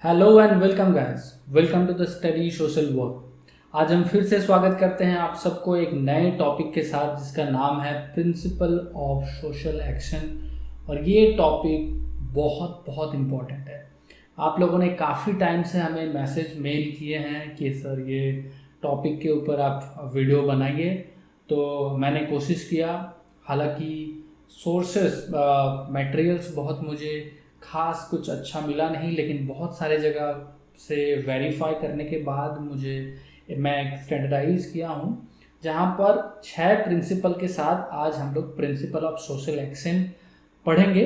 Hello and welcome guys, welcome to the study social work. आज हम फिर से स्वागत करते हैं आप सबको एक नए टॉपिक के साथ जिसका नाम है प्रिंसिपल ऑफ सोशल एक्शन। और ये टॉपिक बहुत बहुत इम्पोर्टेंट है। आप लोगों ने काफ़ी टाइम से हमें मैसेज मेल किए हैं कि सर ये टॉपिक के ऊपर आप वीडियो बनाइए, तो मैंने कोशिश किया। हालांकि सोर्सेस मटेरियल्स बहुत मुझे खास कुछ अच्छा मिला नहीं, लेकिन बहुत सारे जगह से वेरीफाई करने के बाद मैं स्टैंडर्डाइज किया हूँ, जहाँ पर 6 प्रिंसिपल के साथ आज हम लोग प्रिंसिपल ऑफ सोशल एक्शन पढ़ेंगे।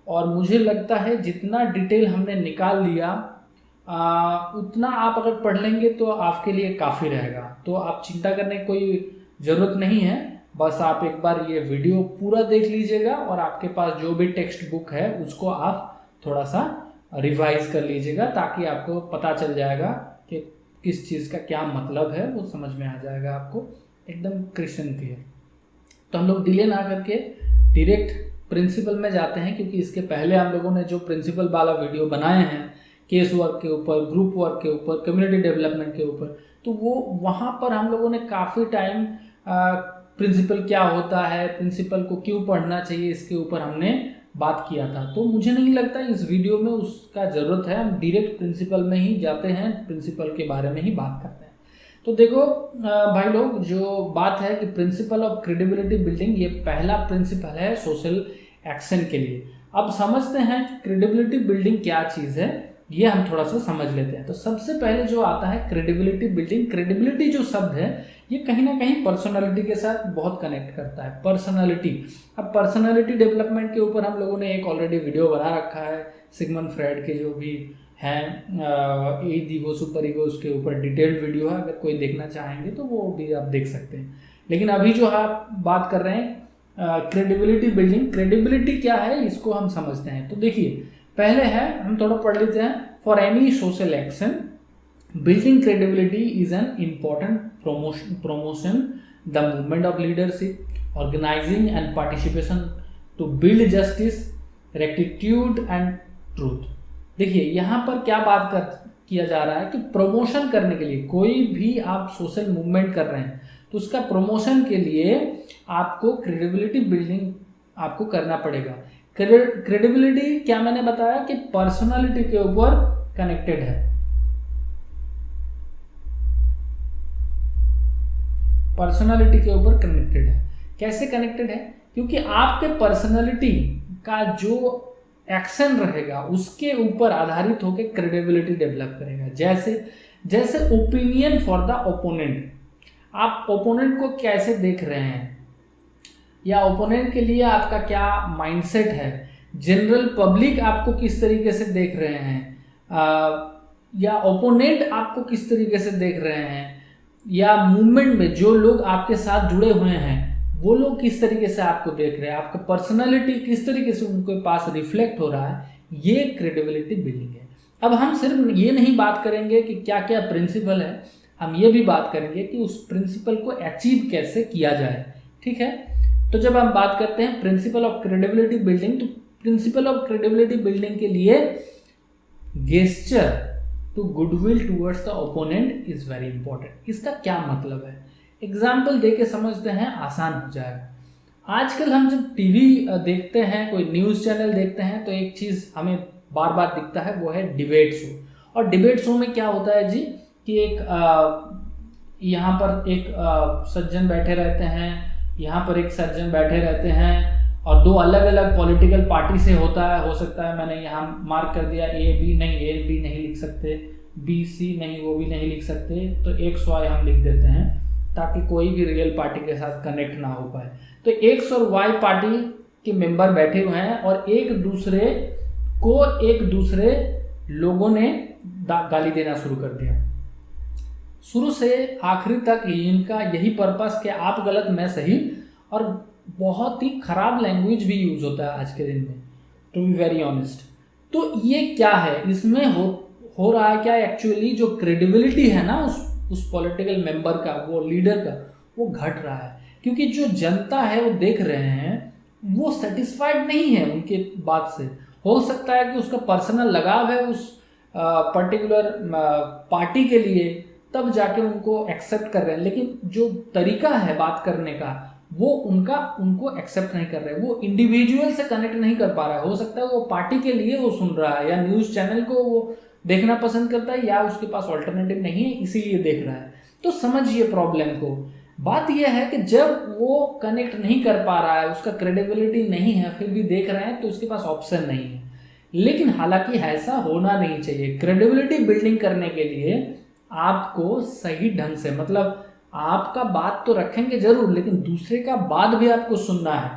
और मुझे लगता है जितना डिटेल हमने निकाल लिया उतना आप अगर पढ़ लेंगे तो आपके लिए काफ़ी रहेगा। तो आप चिंता करने की कोई ज़रूरत नहीं है, बस आप एक बार ये वीडियो पूरा देख लीजिएगा और आपके पास जो भी टेक्स्ट बुक है उसको आप थोड़ा सा रिवाइज कर लीजिएगा, ताकि आपको पता चल जाएगा कि किस चीज़ का क्या मतलब है, वो समझ में आ जाएगा आपको एकदम क्रिस्टल क्लियर। तो हम लोग डिले ना करके डायरेक्ट प्रिंसिपल में जाते हैं, क्योंकि इसके पहले हम लोगों ने जो प्रिंसिपल वाला वीडियो बनाए हैं केस वर्क के ऊपर, ग्रुप वर्क के ऊपर, कम्युनिटी डेवलपमेंट के ऊपर, तो वो वहाँ पर हम लोगों ने काफ़ी टाइम प्रिंसिपल क्या होता है, प्रिंसिपल को क्यों पढ़ना चाहिए, इसके ऊपर हमने बात किया था। तो मुझे नहीं लगता इस वीडियो में उसका ज़रूरत है। हम डायरेक्ट प्रिंसिपल में ही जाते हैं, प्रिंसिपल के बारे में ही बात करते हैं। तो देखो भाई लोग, जो बात है कि प्रिंसिपल ऑफ क्रेडिबिलिटी बिल्डिंग, ये पहला प्रिंसिपल है सोशल एक्शन के लिए। अब समझते हैं कि क्रेडिबिलिटी बिल्डिंग क्या चीज़ है, ये हम थोड़ा सा समझ लेते हैं। तो सबसे पहले जो आता है क्रेडिबिलिटी बिल्डिंग। क्रेडिबिलिटी जो शब्द है ये कहीं ना कहीं पर्सनालिटी के साथ बहुत कनेक्ट करता है। पर्सनालिटी, अब पर्सनालिटी डेवलपमेंट के ऊपर हम लोगों ने एक ऑलरेडी वीडियो बना रखा है, सिगमंड फ्रायड के जो भी हैं ईगो सुपर ईगो, उसके ऊपर डिटेल्ड वीडियो है, अगर कोई देखना चाहेंगे तो वो भी आप देख सकते हैं। लेकिन अभी जो आप बात कर रहे हैं क्रेडिबिलिटी बिल्डिंग, क्रेडिबिलिटी क्या है इसको हम समझते हैं। तो देखिए, पहले है, हम थोड़ा पढ़ लेते हैं। For any social action building credibility is an important promotion the movement of leadership, organizing and participation to build justice, rectitude and truth। देखिए यहाँ पर क्या किया जा रहा है कि प्रमोशन करने के लिए, कोई भी आप सोशल मूवमेंट कर रहे हैं तो उसका प्रमोशन के लिए आपको क्रेडिबिलिटी बिल्डिंग आपको करना पड़ेगा। क्रेडिबिलिटी क्या मैंने बताया कि पर्सनालिटी के ऊपर कनेक्टेड है। पर्सनालिटी के ऊपर कनेक्टेड है। कैसे कनेक्टेड है? क्योंकि आपके पर्सनालिटी का जो एक्शन रहेगा उसके ऊपर आधारित होकर क्रेडिबिलिटी डेवलप करेगा। जैसे ओपिनियन फॉर द ओपोनेंट, आप ओपोनेंट को कैसे देख रहे हैं या ओपोनेंट के लिए आपका क्या माइंडसेट है, जनरल पब्लिक आपको किस तरीके से देख रहे हैं, या ओपोनेंट आपको किस तरीके से देख रहे हैं, या मूवमेंट में जो लोग आपके साथ जुड़े हुए हैं वो लोग किस तरीके से आपको देख रहे हैं, आपका पर्सनालिटी किस तरीके से उनके पास रिफ्लेक्ट हो रहा है, ये क्रेडिबिलिटी बिल्डिंग है। अब हम सिर्फ ये नहीं बात करेंगे कि क्या क्या प्रिंसिपल है, हम ये भी बात करेंगे कि उस प्रिंसिपल को अचीव कैसे किया जाए। ठीक है, तो जब हम बात करते हैं प्रिंसिपल ऑफ क्रेडिबिलिटी बिल्डिंग, तो प्रिंसिपल ऑफ क्रेडिबिलिटी बिल्डिंग के लिए gesture to goodwill towards the opponent is very important. इसका क्या मतलब है, एग्जाम्पल दे के समझते हैं, आसान हो जाएगा। आजकल हम जब टीवी देखते हैं, कोई न्यूज़ चैनल देखते हैं, तो एक चीज़ हमें बार बार दिखता है, वो है डिबेट शो। और डिबेट शो में क्या होता है जी कि यहाँ पर एक सज्जन बैठे रहते हैं, यहाँ पर एक सज्जन बैठे रहते हैं, और दो अलग अलग पॉलिटिकल पार्टी से होता है। हो सकता है मैंने यहाँ मार्क कर दिया ए बी नहीं लिख सकते, बी सी नहीं, वो भी नहीं लिख सकते, तो एक्स वाई हम लिख देते हैं ताकि कोई भी रियल पार्टी के साथ कनेक्ट ना हो पाए। तो एक्स और वाई पार्टी के मेंबर बैठे हुए हैं और एक दूसरे लोगों ने गाली देना शुरू कर दिया। शुरू से आखिरी तक इनका यही पर्पस कि आप गलत मैं सही, और बहुत ही खराब लैंग्वेज भी यूज होता है आज के दिन में, टू बी वेरी ऑनेस्ट। तो ये क्या है, इसमें हो रहा है क्या, एक्चुअली जो क्रेडिबिलिटी है ना उस पॉलिटिकल मेंबर का, वो लीडर का, वो घट रहा है। क्योंकि जो जनता है वो देख रहे हैं, वो सेटिस्फाइड नहीं है उनके बात से। हो सकता है कि उसका पर्सनल लगाव है उस पर्टिकुलर पार्टी के लिए, तब जाके उनको एक्सेप्ट कर रहे हैं। लेकिन जो तरीका है बात करने का वो उनको एक्सेप्ट नहीं कर रहे, वो इंडिविजुअल से कनेक्ट नहीं कर पा रहा है। हो सकता है वो पार्टी के लिए वो सुन रहा है, या न्यूज़ चैनल को वो देखना पसंद करता है, या उसके पास ऑल्टरनेटिव नहीं है इसीलिए देख रहा है। तो समझिए प्रॉब्लम को। बात यह है कि जब वो कनेक्ट नहीं कर पा रहा है, उसका क्रेडिबिलिटी नहीं है, फिर भी देख रहे हैं, तो उसके पास ऑप्शन नहीं है। लेकिन हालांकि ऐसा होना नहीं चाहिए। क्रेडिबिलिटी बिल्डिंग करने के लिए आपको सही ढंग से, मतलब आपका बात तो रखेंगे जरूर, लेकिन दूसरे का बात भी आपको सुनना है।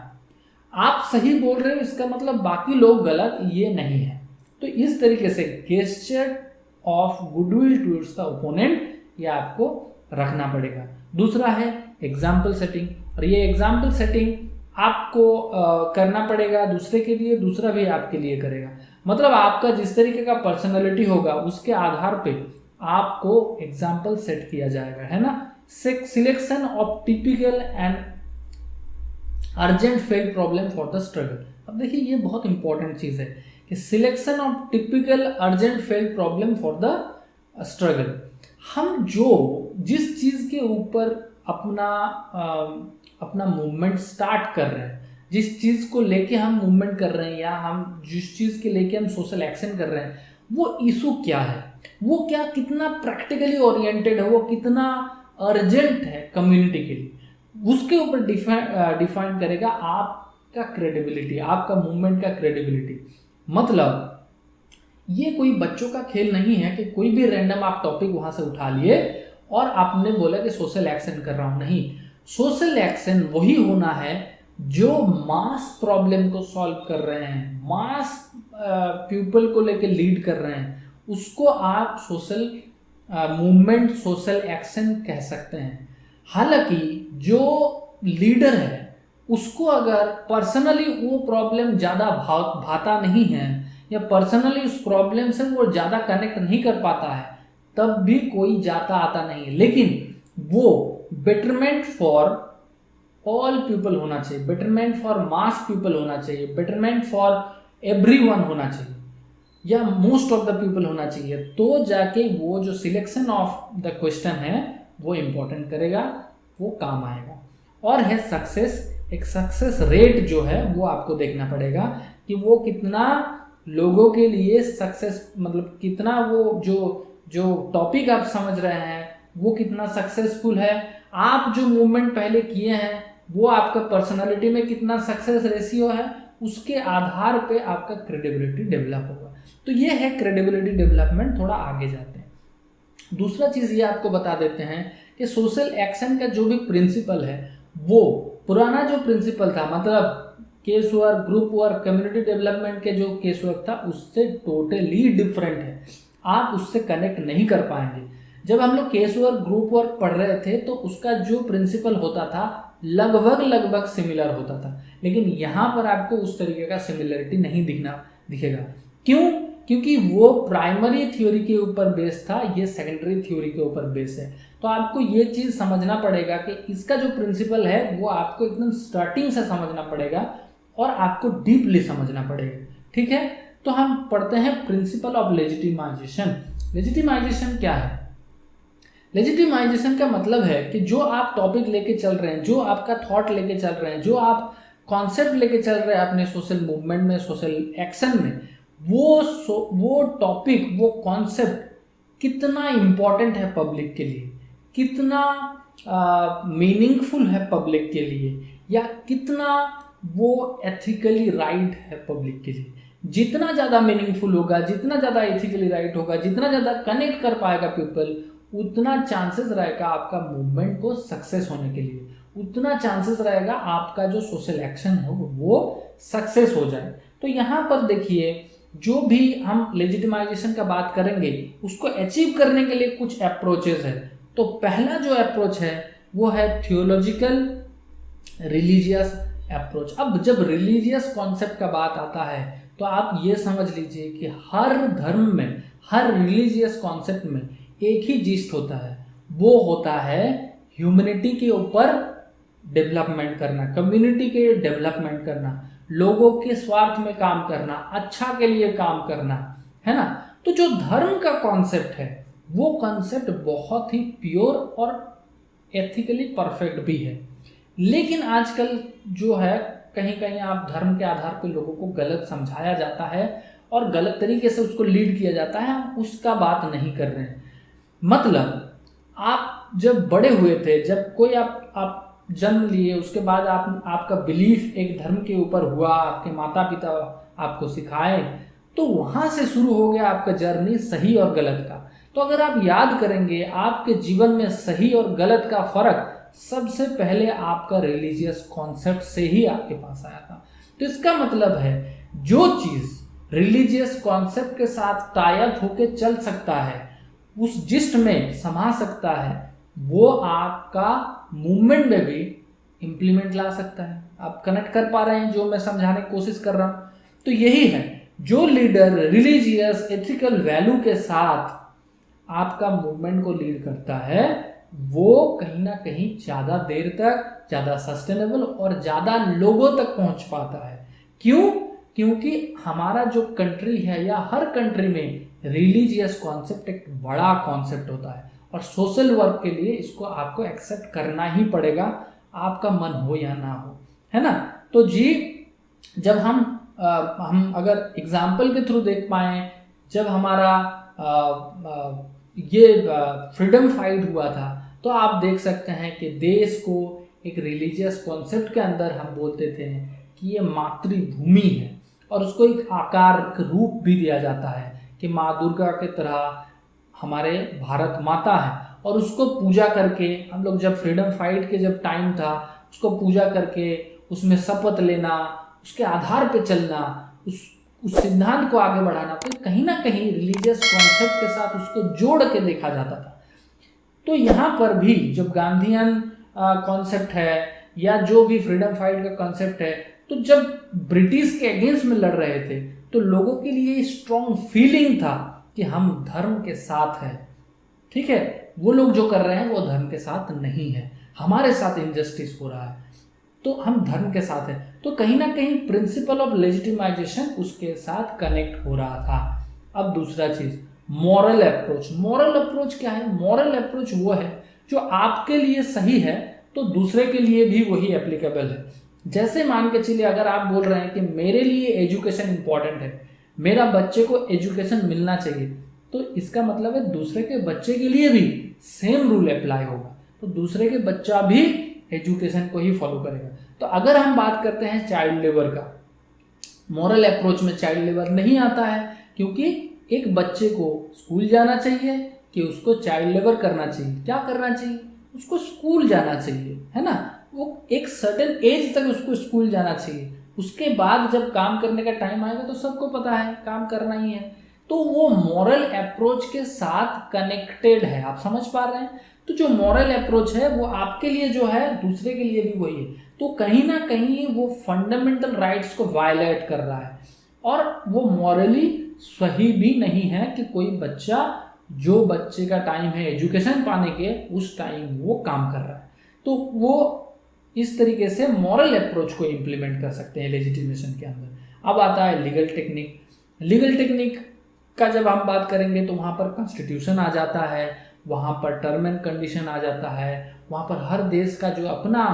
आप सही बोल रहे हो इसका मतलब बाकी लोग गलत, ये नहीं है। तो इस तरीके से gesture of goodwill towards the opponent ये आपको रखना पड़ेगा। दूसरा है एग्जाम्पल सेटिंग, और ये एग्जाम्पल सेटिंग आपको करना पड़ेगा दूसरे के लिए, दूसरा भी आपके लिए करेगा। मतलब आपका जिस तरीके का पर्सनैलिटी होगा उसके आधार पे आपको एग्जाम्पल सेट किया जाएगा, है ना। Selection of typical and urgent fail problem for the struggle. अब देखिए ये बहुत इंपॉर्टेंट चीज है कि selection of typical urgent fail problem for the struggle. हम जिस चीज के ऊपर अपना मूवमेंट स्टार्ट कर रहे हैं, जिस चीज को लेके हम मूवमेंट कर रहे हैं, या हम जिस चीज के लेके हम सोशल एक्शन कर रहे हैं, वो इशू क्या है, वो क्या कितना प्रैक्टिकली ओरिएंटेड है, वो कितना अर्जेंट है कम्युनिटी के लिए, उसके ऊपर डिफाइन करेगा आपका क्रेडिबिलिटी, आपका मूवमेंट का क्रेडिबिलिटी। मतलब ये कोई बच्चों का खेल नहीं है कि कोई भी रैंडम आप टॉपिक वहां से उठा लिए और आपने बोला कि सोशल एक्शन कर रहा हूं। नहीं, सोशल एक्शन वही होना है जो मास प्रॉब्लम को सॉल्व कर रहे हैं, मास पीपल को लेके लीड कर रहे हैं, उसको आप सोशल मूवमेंट, सोशल एक्शन कह सकते हैं। हालांकि जो लीडर है उसको अगर पर्सनली वो प्रॉब्लम ज़्यादा भाता नहीं है, या पर्सनली उस प्रॉब्लम से वो ज़्यादा कनेक्ट नहीं कर पाता है, तब भी कोई जाता आता नहीं है। लेकिन वो बेटरमेंट फॉर ऑल पीपल होना चाहिए, बेटरमेंट फॉर मास पीपल होना चाहिए, बेटरमेंट फॉर एवरीवन होना चाहिए, या मोस्ट ऑफ द पीपल होना चाहिए। तो जाके वो जो सिलेक्शन ऑफ द क्वेश्चन है वो इंपॉर्टेंट करेगा, वो काम आएगा। और है सक्सेस, एक सक्सेस रेट जो है वो आपको देखना पड़ेगा कि वो कितना लोगों के लिए सक्सेस, मतलब कितना वो जो टॉपिक आप समझ रहे हैं वो कितना सक्सेसफुल है। आप जो मूवमेंट पहले किए हैं वो आपका पर्सनालिटी में कितना सक्सेस रेशियो है, उसके आधार पे आपका क्रेडिबिलिटी डेवलप होगा। तो ये है क्रेडिबिलिटी डेवलपमेंट। थोड़ा आगे जाते हैं। दूसरा चीज़ ये आपको बता देते हैं कि सोशल एक्शन का जो भी प्रिंसिपल है, वो पुराना जो प्रिंसिपल था, मतलब case work, group work, community development के जो केस वर्क था उससे टोटली डिफरेंट है। आप उससे कनेक्ट नहीं कर पाएंगे। जब हम लोग केस वर्क, ग्रुप वर्क पढ़ रहे थे तो उसका जो प्रिंसिपल होता था लगभग सिमिलर होता था, लेकिन यहाँ पर आपको उस तरीके का सिमिलरिटी नहीं दिखेगा। क्यों? क्योंकि वो प्राइमरी थ्योरी के ऊपर बेस था, ये सेकेंडरी थ्योरी के ऊपर बेस है। तो आपको ये चीज़ समझना पड़ेगा कि इसका जो प्रिंसिपल है वो आपको एकदम स्टार्टिंग से समझना पड़ेगा और आपको डीपली समझना पड़ेगा। ठीक है, तो हम पढ़ते हैं प्रिंसिपल ऑफ लेजिटिमाइजेशन। लेजिटिमाइजेशन क्या है? लेजिटिमाइजेशन का मतलब है कि जो आप टॉपिक लेके चल रहे हैं, जो आपका थॉट लेके चल रहे हैं, जो आप कॉन्सेप्ट लेके चल रहे हैं अपने सोशल मूवमेंट में, सोशल एक्शन में, वो टॉपिक, वो कॉन्सेप्ट कितना इम्पॉर्टेंट है पब्लिक के लिए, कितना मीनिंगफुल है पब्लिक के लिए, या कितना वो एथिकली राइट है पब्लिक के लिए। जितना ज़्यादा मीनिंगफुल होगा, जितना ज़्यादा एथिकली राइट होगा, जितना ज़्यादा कनेक्ट कर पाएगा पीपल, उतना चांसेस रहेगा आपका मूवमेंट को सक्सेस होने के लिए, उतना चांसेस रहेगा आपका जो सोशल एक्शन हो वो सक्सेस हो जाए। तो यहाँ पर देखिए, जो भी हम लेजिटिमाइजेशन का बात करेंगे उसको अचीव करने के लिए कुछ अप्रोचेस है। तो पहला जो अप्रोच है वो है थियोलॉजिकल रिलीजियस अप्रोच। अब जब रिलीजियस कॉन्सेप्ट का बात आता है तो आप ये समझ लीजिए कि हर धर्म में, हर रिलीजियस कॉन्सेप्ट में एक ही जिस्ट होता है, वो होता है ह्यूमैनिटी के ऊपर डेवलपमेंट करना, कम्युनिटी के डेवलपमेंट करना, लोगों के स्वार्थ में काम करना, अच्छा के लिए काम करना, है ना। तो जो धर्म का कॉन्सेप्ट है वो कॉन्सेप्ट बहुत ही प्योर और एथिकली परफेक्ट भी है, लेकिन आजकल जो है कहीं कहीं आप धर्म के आधार पर लोगों को गलत समझाया जाता है और गलत तरीके से उसको लीड किया जाता है। हम उसका बात नहीं कर रहे हैं। मतलब आप जब बड़े हुए थे, जब कोई आप जन्म लिए, उसके बाद आपका बिलीफ एक धर्म के ऊपर हुआ, आपके माता पिता आपको सिखाए, तो वहाँ से शुरू हो गया आपका जर्नी सही और गलत का। तो अगर आप याद करेंगे आपके जीवन में सही और गलत का फर्क सबसे पहले आपका रिलीजियस कॉन्सेप्ट से ही आपके पास आया था। तो इसका मतलब है जो चीज़ रिलीजियस कॉन्सेप्ट के साथ टाई अप होके चल सकता है, उस जिस्ट में समा सकता है, वो आपका मूवमेंट में भी इम्प्लीमेंट ला सकता है। आप कनेक्ट कर पा रहे हैं जो मैं समझाने की कोशिश कर रहा हूँ? तो यही है, जो लीडर रिलीजियस एथिकल वैल्यू के साथ आपका मूवमेंट को लीड करता है वो कहीं ना कहीं ज़्यादा देर तक, ज़्यादा सस्टेनेबल और ज़्यादा लोगों तक पहुंच पाता है। क्यों? क्योंकि हमारा जो कंट्री है या हर कंट्री में रिलीजियस कॉन्सेप्ट एक बड़ा कॉन्सेप्ट होता है और सोशल वर्क के लिए इसको आपको एक्सेप्ट करना ही पड़ेगा, आपका मन हो या ना हो, है ना। तो जी, जब हम अगर एग्जाम्पल के थ्रू देख पाए, जब हमारा ये फ्रीडम फाइट हुआ था, तो आप देख सकते हैं कि देश को एक रिलीजियस कॉन्सेप्ट के अंदर हम बोलते थे कि ये मातृभूमि है और उसको एक आकार, एक रूप भी दिया जाता है कि माँ दुर्गा के तरह हमारे भारत माता है, और उसको पूजा करके हम लोग जब फ्रीडम फाइट के जब टाइम था, उसको पूजा करके उसमें शपथ लेना, उसके आधार पे चलना, उस सिद्धांत को आगे बढ़ाना, तो कहीं ना कहीं रिलीजियस कॉन्सेप्ट के साथ उसको जोड़ के देखा जाता था। तो यहाँ पर भी जब गांधीयन कॉन्सेप्ट है या जो भी फ्रीडम फाइट का कॉन्सेप्ट है, तो जब ब्रिटिश के अगेंस्ट में लड़ रहे थे तो लोगों के लिए स्ट्रॉन्ग फीलिंग था कि हम धर्म के साथ हैं। ठीक है, वो लोग जो कर रहे हैं वो धर्म के साथ नहीं है, हमारे साथ इनजस्टिस हो रहा है, तो हम धर्म के साथ हैं। तो कहीं ना कहीं प्रिंसिपल ऑफ लेजिटिमाइजेशन उसके साथ कनेक्ट हो रहा था। अब दूसरा चीज, मॉरल अप्रोच। मॉरल अप्रोच क्या है? मॉरल अप्रोच वो है जो आपके लिए सही है तो दूसरे के लिए भी वही एप्लीकेबल है। जैसे मान के चलिए, अगर आप बोल रहे हैं कि मेरे लिए एजुकेशन इंपॉर्टेंट है, मेरा बच्चे को एजुकेशन मिलना चाहिए, तो इसका मतलब है दूसरे के बच्चे के लिए भी सेम रूल अप्लाई होगा, तो दूसरे के बच्चा भी एजुकेशन को ही फॉलो करेगा। तो अगर हम बात करते हैं चाइल्ड लेबर का, मॉरल अप्रोच में चाइल्ड लेबर नहीं आता है, क्योंकि एक बच्चे को स्कूल जाना चाहिए कि उसको चाइल्ड लेबर करना चाहिए? क्या करना चाहिए? उसको स्कूल जाना चाहिए, है ना। वो एक सर्टेन एज तक उसको स्कूल जाना चाहिए, उसके बाद जब काम करने का टाइम आएगा तो सबको पता है काम करना ही है। तो वो मॉरल अप्रोच के साथ कनेक्टेड है, आप समझ पा रहे हैं? तो जो मॉरल अप्रोच है वो आपके लिए जो है दूसरे के लिए भी वही है। तो कहीं ना कहीं वो फंडामेंटल राइट्स को वायलेट कर रहा है और वो मॉरली सही भी नहीं है कि कोई बच्चा, जो बच्चे का टाइम है एजुकेशन पाने के, उस टाइम वो काम कर रहा है। तो वो इस तरीके से मॉरल अप्रोच को इम्प्लीमेंट कर सकते हैं लेजिटिमेशन के अंदर। अब आता है लीगल टेक्निक। लीगल टेक्निक का जब हम बात करेंगे तो वहाँ पर कॉन्स्टिट्यूशन आ जाता है, वहाँ पर टर्म एंड कंडीशन आ जाता है, वहाँ पर हर देश का जो अपना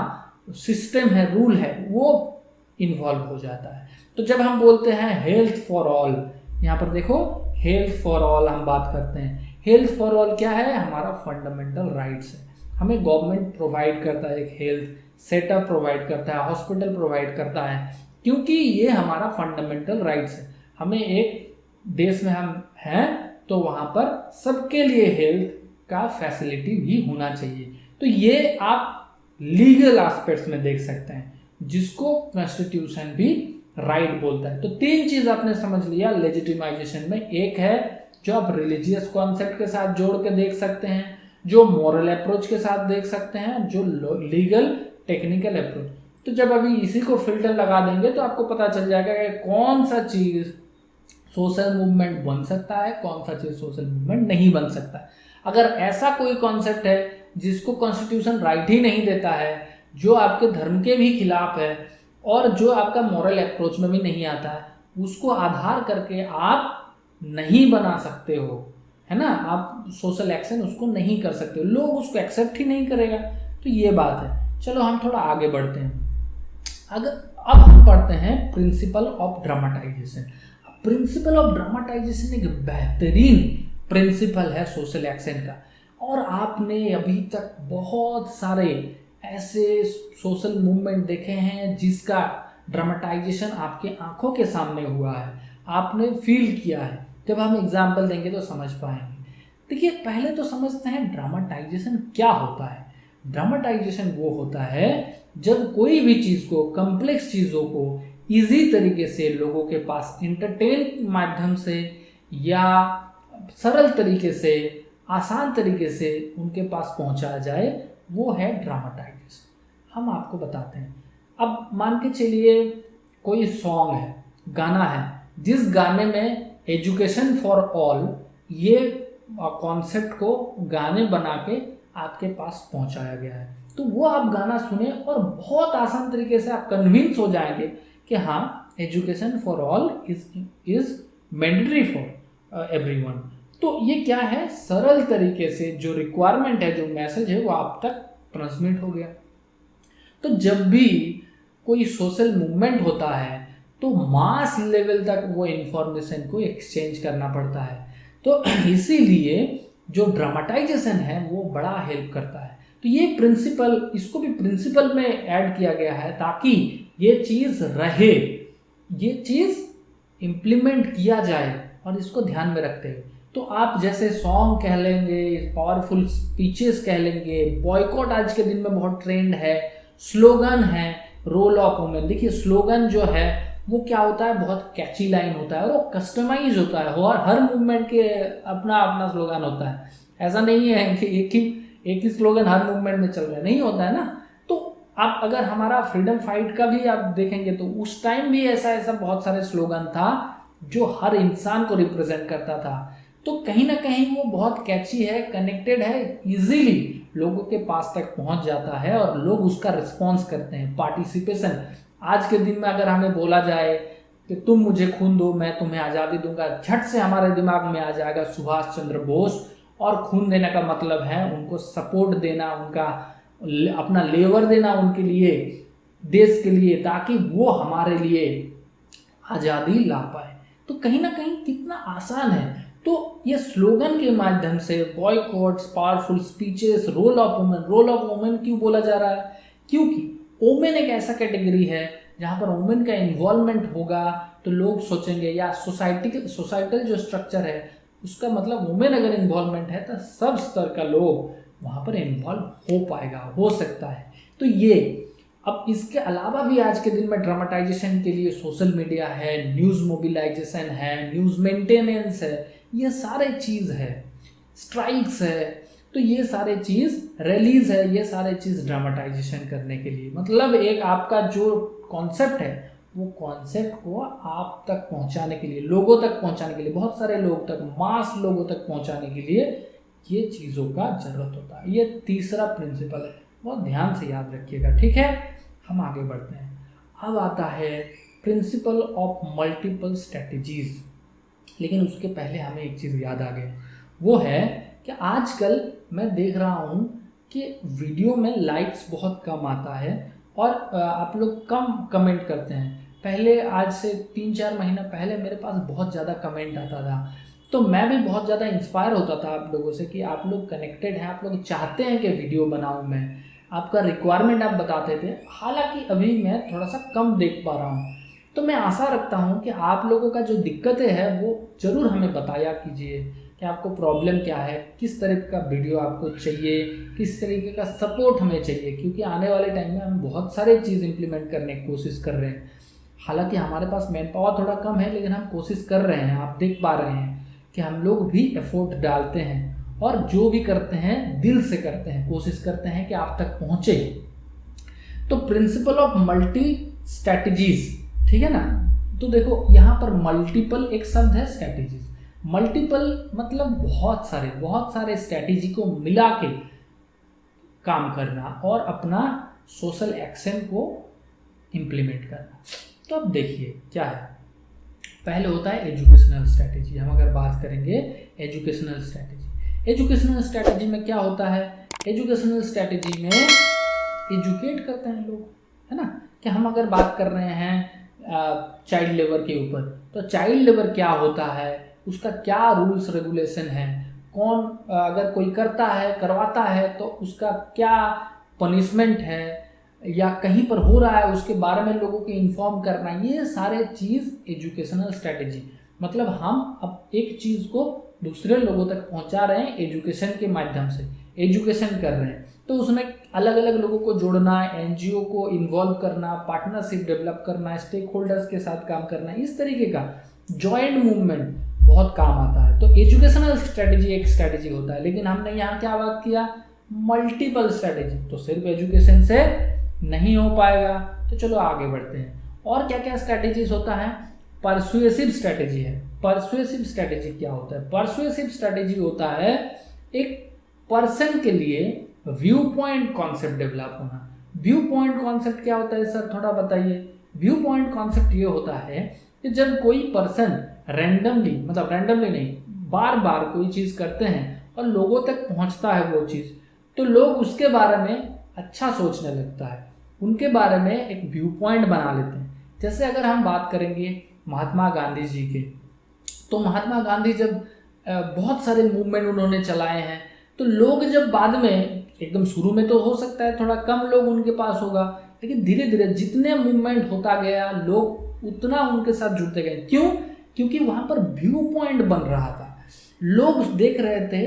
सिस्टम है, रूल है, वो इन्वॉल्व हो जाता है। तो जब हम बोलते हैं हेल्थ फॉर ऑल, यहाँ पर देखो हेल्थ फॉर ऑल हम बात करते हैं। हेल्थ फॉर ऑल क्या है? हमारा फंडामेंटल राइट्स है। हमें गवर्नमेंट प्रोवाइड करता है, एक हेल्थ सेटअप प्रोवाइड करता है, हॉस्पिटल प्रोवाइड करता है, क्योंकि ये हमारा फंडामेंटल राइट्स है। हमें एक देश में हम हैं तो वहाँ पर सबके लिए हेल्थ का फैसिलिटी भी होना चाहिए। तो ये आप लीगल एस्पेक्ट्स में देख सकते हैं, जिसको कॉन्स्टिट्यूशन भी राइट बोलता है। तो तीन चीज आपने समझ लिया लेजिटिमाइजेशन में। एक है जो आप रिलीजियस कॉन्सेप्ट के साथ जोड़ के देख सकते हैं, जो मॉरल अप्रोच के साथ देख सकते हैं, जो लीगल टेक्निकल अप्रोच। तो जब अभी इसी को फिल्टर लगा देंगे तो आपको पता चल जाएगा कि कौन सा चीज सोशल मूवमेंट बन सकता है, कौन सा चीज सोशल मूवमेंट नहीं बन सकता है। अगर ऐसा कोई कॉन्सेप्ट है जिसको कॉन्स्टिट्यूशन राइट ही नहीं देता है, जो आपके धर्म के भी खिलाफ है और जो आपका मॉरल अप्रोच में भी नहीं आता है, उसको आधार करके आप नहीं बना सकते हो, है ना, आप सोशल एक्शन उसको नहीं कर सकते हो, लोग उसको एक्सेप्ट ही नहीं करेगा। तो ये बात है। चलो हम थोड़ा आगे बढ़ते हैं। अगर अब हम पढ़ते हैं principle of dramatisation. Principle of dramatisation एक बेहतरीन प्रिंसिपल है सोशल एक्शन का, और आपने अभी तक बहुत सारे ऐसे सोशल मूवमेंट देखे हैं जिसका ड्रामेटाइजेशन आपके आंखों के सामने हुआ है, आपने फील किया है। जब हम एग्जाम्पल देंगे तो समझ पाएंगे। देखिए, पहले तो समझते हैं ड्रामेटाइजेशन क्या होता है। ड्रामेटाइजेशन वो होता है जब कोई भी चीज़ को, कॉम्प्लेक्स चीज़ों को इजी तरीके से लोगों के पास इंटरटेन माध्यम से या सरल तरीके से, आसान तरीके से उनके पास पहुंचाया जाए, वो है ड्रामेटाइजेशन। हम आपको बताते हैं। अब मान के चलिए कोई सॉन्ग है, गाना है, जिस गाने में एजुकेशन फॉर ऑल ये कॉन्सेप्ट को गाने बना के आपके पास पहुंचाया गया है, तो वो आप गाना सुने और बहुत आसान तरीके से आप कन्विंस हो जाएंगे कि हाँ, education for all is mandatory for everyone. तो ये क्या है, सरल तरीके से जो रिक्वायरमेंट है, जो मैसेज है, वो आप तक ट्रांसमिट हो गया। तो जब भी कोई सोशल मूवमेंट होता है तो मास लेवल तक वो इंफॉर्मेशन को एक्सचेंज करना पड़ता है। तो इसीलिए जो ड्रामेटाइजेशन है वो बड़ा हेल्प करता है। तो ये प्रिंसिपल, इसको भी प्रिंसिपल में ऐड किया गया है ताकि ये चीज़ रहे, ये चीज़ इम्प्लीमेंट किया जाए, और इसको ध्यान में रखते हुए। तो आप जैसे सॉन्ग कह लेंगे, पावरफुल स्पीचेस कह लेंगे, बॉयकॉट आज के दिन में बहुत ट्रेंड है, स्लोगन है, रोल ऑफ वुमेन। देखिए, स्लोगन जो है वो क्या होता है, बहुत कैची लाइन होता है और वो कस्टमाइज होता है, और हर मूवमेंट के अपना अपना स्लोगन होता है। ऐसा नहीं है कि एक ही स्लोगन हर मूवमेंट में चल रहा है, नहीं होता है ना। तो आप अगर हमारा फ्रीडम फाइट का भी आप देखेंगे तो उस टाइम भी ऐसा बहुत सारे स्लोगन था जो हर इंसान को रिप्रेजेंट करता था। तो कहीं ना कहीं वो बहुत कैची है, कनेक्टेड है, इजीली लोगों के पास तक पहुंच जाता है और लोग उसका रिस्पॉन्स करते हैं। पार्टिसिपेशन, आज के दिन में अगर हमें बोला जाए कि तुम मुझे खून दो मैं तुम्हें आज़ादी दूंगा, झट से हमारे दिमाग में आ जाएगा सुभाष चंद्र बोस। और खून देने का मतलब है उनको सपोर्ट देना, उनका अपना लेवर देना उनके लिए, देश के लिए, ताकि वो हमारे लिए आज़ादी ला पाए। तो कहीं ना कहीं कितना आसान है। तो ये स्लोगन के माध्यम से boycotts, powerful speeches, role of women. Role of women क्यों बोला जा रहा है, क्योंकि वुमेन एक ऐसा कैटेगरी है जहाँ पर वुमेन का इन्वॉल्वमेंट होगा तो लोग सोचेंगे, या सोसाइटल जो स्ट्रक्चर है उसका मतलब वुमेन अगर इन्वॉल्वमेंट है तो सब स्तर का लोग वहाँ पर इन्वॉल्व हो पाएगा, हो सकता है। तो ये, अब इसके अलावा भी आज के दिन में ड्रामेटाइजेशन के लिए सोशल मीडिया है, न्यूज़ मोबिलाइजेशन है, न्यूज़ मेंटेनेंस है, ये सारे चीज़ है, स्ट्राइक्स है, तो ये सारे चीज़, रिलीज है, ये सारे चीज़ ड्रामेटाइजेशन करने के लिए, मतलब एक आपका जो कॉन्सेप्ट है वो कॉन्सेप्ट को आप तक पहुंचाने के लिए, लोगों तक पहुंचाने के लिए, बहुत सारे लोग तक, मास लोगों तक पहुंचाने के लिए ये चीज़ों का जरूरत होता है। ये तीसरा प्रिंसिपल है, बहुत ध्यान से याद रखिएगा, ठीक है। हम आगे बढ़ते हैं। अब आता है प्रिंसिपल ऑफ मल्टीपल स्ट्रेटजीज। लेकिन उसके पहले हमें एक चीज़ याद आ गई, वो है कि आजकल मैं देख रहा हूँ कि वीडियो में लाइक्स बहुत कम आता है और आप लोग कम कमेंट करते हैं। पहले, आज से 3-4 महीना पहले मेरे पास बहुत ज़्यादा कमेंट आता था, तो मैं भी बहुत ज़्यादा इंस्पायर होता था आप लोगों से कि आप लोग कनेक्टेड हैं, आप लोग चाहते हैं कि वीडियो बनाऊं मैं, आपका रिक्वायरमेंट आप बताते थे। हालांकि अभी मैं थोड़ा सा कम देख पा रहा हूँ, तो मैं आशा रखता हूँ कि आप लोगों का जो दिक्कतें हैं वो ज़रूर हमें बताया कीजिए कि आपको प्रॉब्लम क्या है, किस तरह का वीडियो आपको चाहिए, किस तरीके का सपोर्ट हमें चाहिए, क्योंकि आने वाले टाइम में हम बहुत सारे चीज़ इंप्लीमेंट करने की कोशिश कर रहे हैं। हालांकि हमारे पास मैन पावर थोड़ा कम है, लेकिन हम कोशिश कर रहे हैं। आप देख पा रहे हैं कि हम लोग भी एफर्ट डालते हैं और जो भी करते हैं दिल से करते हैं, कोशिश करते हैं कि आप तक पहुँचे। तो प्रिंसिपल ऑफ मल्टी स्ट्रैटेजीज, ठीक है ना। तो देखो यहाँ पर मल्टीपल एक शब्द है, स्ट्रैटेजीज, मल्टीपल मतलब बहुत सारे स्ट्रैटेजी को मिला के काम करना और अपना सोशल एक्शन को इम्प्लीमेंट करना। तो अब देखिए क्या है, पहले होता है एजुकेशनल स्ट्रैटेजी। हम अगर बात करेंगे एजुकेशनल स्ट्रैटेजी में क्या होता है, एजुकेशनल स्ट्रैटेजी में एजुकेट करते हैं लोग, है ना। कि हम अगर बात कर रहे हैं चाइल्ड लेबर के ऊपर, तो चाइल्ड लेबर क्या होता है, उसका क्या रूल्स रेगुलेशन है, कौन अगर कोई करवाता है तो उसका क्या पनिशमेंट है, या कहीं पर हो रहा है उसके बारे में लोगों को इन्फॉर्म करना, ये सारे चीज़ एजुकेशनल स्ट्रैटेजी। मतलब हम अब एक चीज़ को दूसरे लोगों तक पहुंचा रहे हैं एजुकेशन के माध्यम से, एजुकेशन कर रहे हैं। तो उसमें अलग अलग लोगों को जोड़ना, एनजीओ को इन्वॉल्व करना, पार्टनरशिप डेवलप करना, स्टेक होल्डर्स के साथ काम करना, इस तरीके का जॉइंट मूवमेंट बहुत काम आता है। तो एजुकेशनल स्ट्रैटेजी एक स्ट्रैटेजी होता है, लेकिन हमने यहाँ क्या बात किया, मल्टीपल स्ट्रैटेजी। तो सिर्फ एजुकेशन से नहीं हो पाएगा। तो चलो आगे बढ़ते हैं। और क्या क्या स्ट्रैटेजीज होता है, परसुएसिव स्ट्रैटेजी है। परसुएसिव स्ट्रैटेजी क्या होता है, परसुएसिव स्ट्रैटेजी होता है एक पर्सन के लिए व्यू पॉइंट कॉन्सेप्ट डेवलप होना। व्यू पॉइंट कॉन्सेप्ट क्या होता है सर, थोड़ा बताइए। व्यू पॉइंट कॉन्सेप्ट ये होता है कि जब कोई पर्सन रैंडमली, मतलब रैंडमली नहीं, बार बार कोई चीज़ करते हैं और लोगों तक पहुंचता है वो चीज़, तो लोग उसके बारे में अच्छा सोचने लगता है, उनके बारे में एक व्यू पॉइंट बना लेते हैं। जैसे अगर हम बात करेंगे महात्मा गांधी जी के, तो महात्मा गांधी जब बहुत सारे मूवमेंट उन्होंने चलाए हैं, तो लोग जब बाद में, एकदम शुरू में तो हो सकता है थोड़ा कम लोग उनके पास होगा, लेकिन धीरे धीरे जितने मूवमेंट होता गया लोग उतना उनके साथ जुड़ते गए। क्यों? क्योंकि वहाँ पर व्यू पॉइंट बन रहा था। लोग देख रहे थे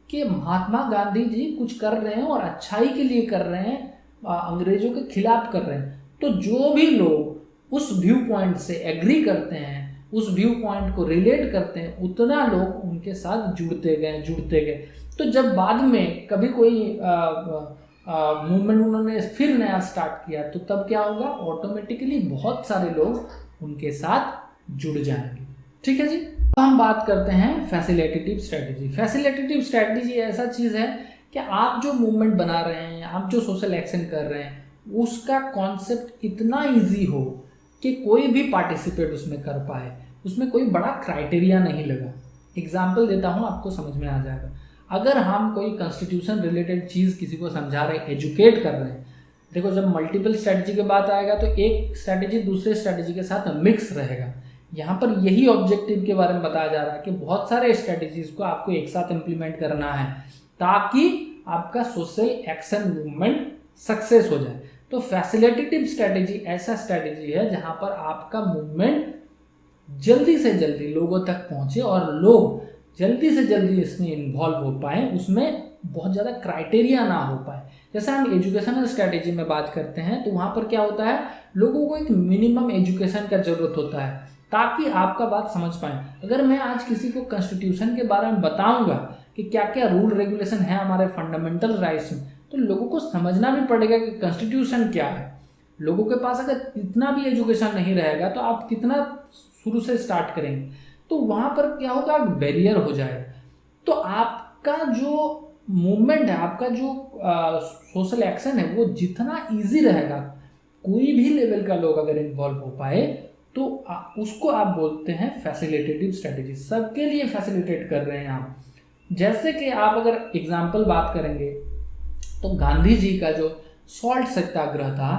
कि महात्मा गांधी जी कुछ कर रहे हैं और अच्छाई के लिए कर रहे हैं, अंग्रेजों के खिलाफ कर रहे हैं। तो जो भी लोग उस व्यू पॉइंट से एग्री करते हैं, उस व्यू पॉइंट को रिलेट करते हैं, उतना लोग उनके साथ जुड़ते गए। तो जब बाद में कभी कोई मूवमेंट उन्होंने फिर नया स्टार्ट किया, तो तब क्या होगा, ऑटोमेटिकली बहुत सारे लोग उनके साथ जुड़ जाएंगे। ठीक है जी। तो हम बात करते हैं फैसिलिटेटिव स्ट्रैटेजी। फैसिलिटेटिव स्ट्रैटेजी ऐसा चीज़ है कि आप जो मूवमेंट बना रहे हैं, आप जो सोशल एक्शन कर रहे हैं, उसका कॉन्सेप्ट इतना इजी हो कि कोई भी पार्टिसिपेट उसमें कर पाए, उसमें कोई बड़ा क्राइटेरिया नहीं लगा। एग्जाम्पल देता हूँ, आपको समझ में आ जाएगा। अगर हम कोई कॉन्स्टिट्यूशन रिलेटेड चीज़ किसी को समझा रहे हैं, एजुकेट कर रहे हैं, देखो जब मल्टीपल स्ट्रैटेजी की बात आएगा तो एक स्ट्रैटेजी दूसरे स्ट्रैटेजी के साथ मिक्स रहेगा। यहाँ पर यही ऑब्जेक्टिव के बारे में बताया जा रहा है कि बहुत सारे स्ट्रैटेजीज को आपको एक साथ इम्प्लीमेंट करना है ताकि आपका सोशल एक्शन मूवमेंट सक्सेस हो जाए। तो फैसिलिटेटिव स्ट्रैटेजी ऐसा स्ट्रैटेजी है जहाँ पर आपका मूवमेंट जल्दी से जल्दी लोगों तक पहुँचे और लोग जल्दी से जल्दी इसमें इन्वॉल्व हो पाए, उसमें बहुत ज़्यादा क्राइटेरिया ना हो पाए। जैसे हम एजुकेशनल स्ट्रैटेजी में बात करते हैं तो वहाँ पर क्या होता है, लोगों को एक मिनिमम एजुकेशन का ज़रूरत होता है ताकि आपका बात समझ पाए। अगर मैं आज किसी को कॉन्स्टिट्यूशन के बारे में बताऊंगा कि क्या क्या रूल रेगुलेशन है हमारे फंडामेंटल राइट्स में, तो लोगों को समझना भी पड़ेगा कि कॉन्स्टिट्यूशन क्या है। लोगों के पास अगर इतना भी एजुकेशन नहीं रहेगा तो आप कितना शुरू से स्टार्ट करेंगे, तो वहाँ पर क्या होगा, बैरियर हो जाएगा। तो आपका जो मूवमेंट है, आपका जो सोशल एक्शन है, वो जितना ईजी रहेगा, कोई भी लेवल का लोग अगर इन्वॉल्व हो पाए तो उसको आप बोलते हैं फैसिलिटेटिव स्ट्रैटेजी। सबके लिए फैसिलिटेट कर रहे हैं आप। जैसे कि आप अगर एग्जाम्पल बात करेंगे तो गांधी जी का जो सॉल्ट सत्याग्रह था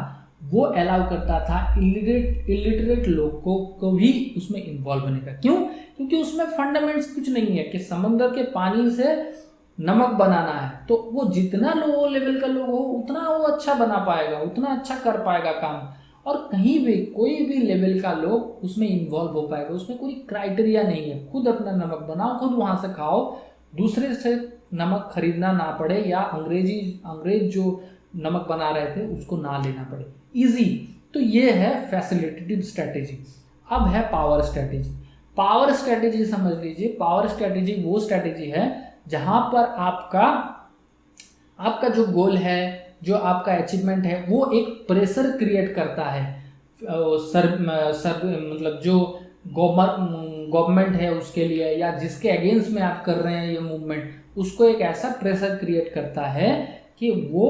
वो अलाउ करता था इलिटरेट लोग को भी उसमें इन्वॉल्व होने का। क्यों? क्योंकि उसमें फंडामेंट्स कुछ नहीं है कि समंदर के पानी से नमक बनाना है, तो वो जितना लो लेवल का लोग हो उतना वो अच्छा बना पाएगा, उतना अच्छा कर पाएगा काम। और कहीं भी कोई भी लेवल का लोग उसमें इन्वॉल्व हो पाएगा। उसमें कोई क्राइटेरिया नहीं है, खुद अपना नमक बनाओ, खुद वहाँ से खाओ, दूसरे से नमक खरीदना ना पड़े या अंग्रेज जो नमक बना रहे थे उसको ना लेना पड़े, इजी। तो ये है फैसिलिटेटिव स्ट्रैटेजी। अब है पावर स्ट्रैटेजी। पावर स्ट्रैटेजी समझ लीजिए, पावर स्ट्रैटेजी वो स्ट्रैटेजी है जहाँ पर आपका जो गोल है, जो आपका अचीवमेंट है, वो एक प्रेशर क्रिएट करता है। मतलब जो गवर्नमेंट है उसके लिए या जिसके अगेंस्ट में आप कर रहे हैं ये मूवमेंट, उसको एक ऐसा प्रेशर क्रिएट करता है कि वो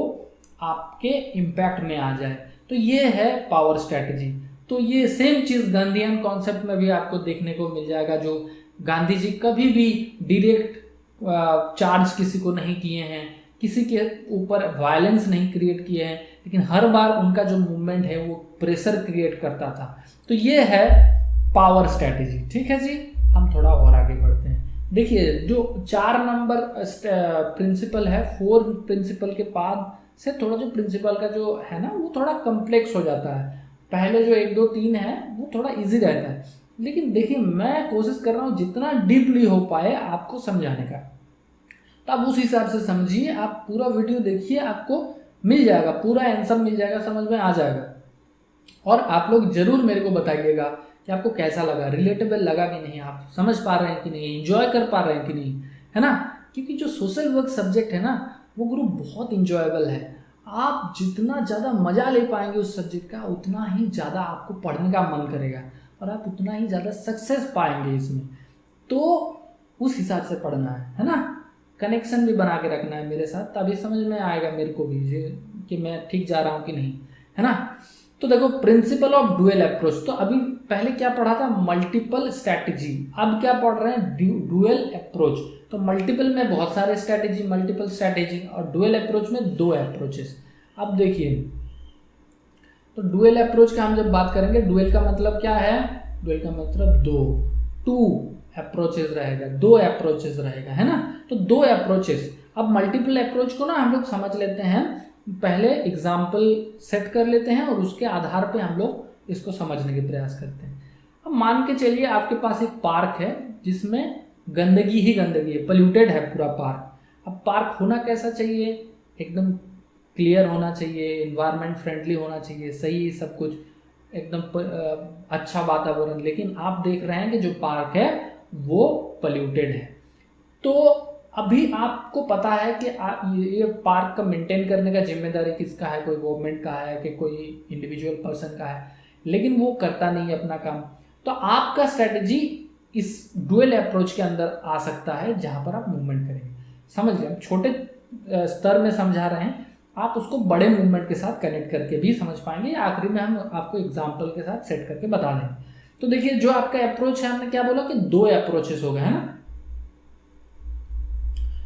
आपके इम्पैक्ट में आ जाए। तो ये है पावर स्ट्रैटेजी। तो ये सेम चीज़ गांधीयन कॉन्सेप्ट में भी आपको देखने को मिल जाएगा, जो गांधी जी कभी भी डायरेक्ट चार्ज किसी को नहीं किए हैं, किसी के ऊपर वायलेंस नहीं क्रिएट किए हैं, लेकिन हर बार उनका जो मूवमेंट है वो प्रेशर क्रिएट करता था। तो ये है पावर स्ट्रैटेजी। ठीक है जी, हम थोड़ा और आगे बढ़ते हैं। देखिए जो 4 नंबर प्रिंसिपल है, 4 प्रिंसिपल के बाद से थोड़ा जो प्रिंसिपल का जो है ना वो थोड़ा कम्प्लेक्स हो जाता है। पहले जो 1 2 3 है वो थोड़ा इजी रहता है, लेकिन देखिए मैं कोशिश कर रहा हूँ जितना डीपली हो पाए आपको समझाने का, तो आप उस हिसाब से समझिए, आप पूरा वीडियो देखिए, आपको मिल जाएगा, पूरा आंसर मिल जाएगा, समझ में आ जाएगा। और आप लोग जरूर मेरे को बताइएगा कि आपको कैसा लगा, रिलेटेबल लगा कि नहीं, आप समझ पा रहे हैं कि नहीं, एंजॉय कर पा रहे हैं कि नहीं, है ना। क्योंकि जो सोशल वर्क सब्जेक्ट है ना वो ग्रुप बहुत इंजॉयबल है। आप जितना ज़्यादा मज़ा ले पाएंगे उस सब्जेक्ट का, उतना ही ज़्यादा आपको पढ़ने का मन करेगा और आप उतना ही ज़्यादा सक्सेस पाएंगे इसमें। तो उस हिसाब से पढ़ना है ना। कनेक्शन भी बना के रखना है मेरे साथ, तभी समझ में आएगा मेरे को भी कि मैं ठीक जा रहा हूँ कि नहीं, है ना। तो देखो प्रिंसिपल ऑफ डुअल अप्रोच, तो अभी पहले क्या पढ़ा था, मल्टीपल स्ट्रैटेजी, अब क्या पढ़ रहे हैं, डुअल अप्रोच। तो मल्टीपल में बहुत सारे स्ट्रैटेजी, मल्टीपल स्ट्रैटेजी, और डुअल अप्रोच में 2 अप्रोचेस। अब देखिए तो डुअल अप्रोच का हम जब बात करेंगे, डुअल का मतलब क्या है, डुअल का मतलब 2 अप्रोचेस रहेगा, 2 अप्रोचेस रहेगा, है ना। तो 2 अप्रोचेस। अब मल्टीपल अप्रोच को ना हम लोग समझ लेते हैं, पहले एग्जाम्पल सेट कर लेते हैं और उसके आधार पे हम लोग इसको समझने के प्रयास करते हैं। अब मान के चलिए आपके पास एक पार्क है जिसमें गंदगी ही गंदगी है, पोल्यूटेड है पूरा पार्क। अब पार्क होना कैसा चाहिए, एकदम क्लियर होना चाहिए, एनवायरनमेंट फ्रेंडली होना चाहिए, सही सब कुछ एकदम अच्छा वातावरण, लेकिन आप देख रहे हैं कि जो पार्क है वो पोल्यूटेड है। तो अभी आपको पता है कि ये पार्क का मेंटेन करने का जिम्मेदारी किसका है, कोई गवर्नमेंट का है कि कोई इंडिविजुअल पर्सन का है, लेकिन वो करता नहीं है अपना काम। तो आपका स्ट्रेटजी इस डुअल अप्रोच के अंदर आ सकता है जहां पर आप मूवमेंट करेंगे। समझ गए, हम छोटे स्तर में समझा रहे हैं, आप उसको बड़े मूवमेंट के साथ कनेक्ट करके भी समझ पाएंगे। आखिरी में हम आपको एग्जाम्पल के साथ सेट करके बता देंगे। तो देखिए जो आपका अप्रोच है, हमने क्या बोला कि 2 अप्रोचेस हो गए, है ना।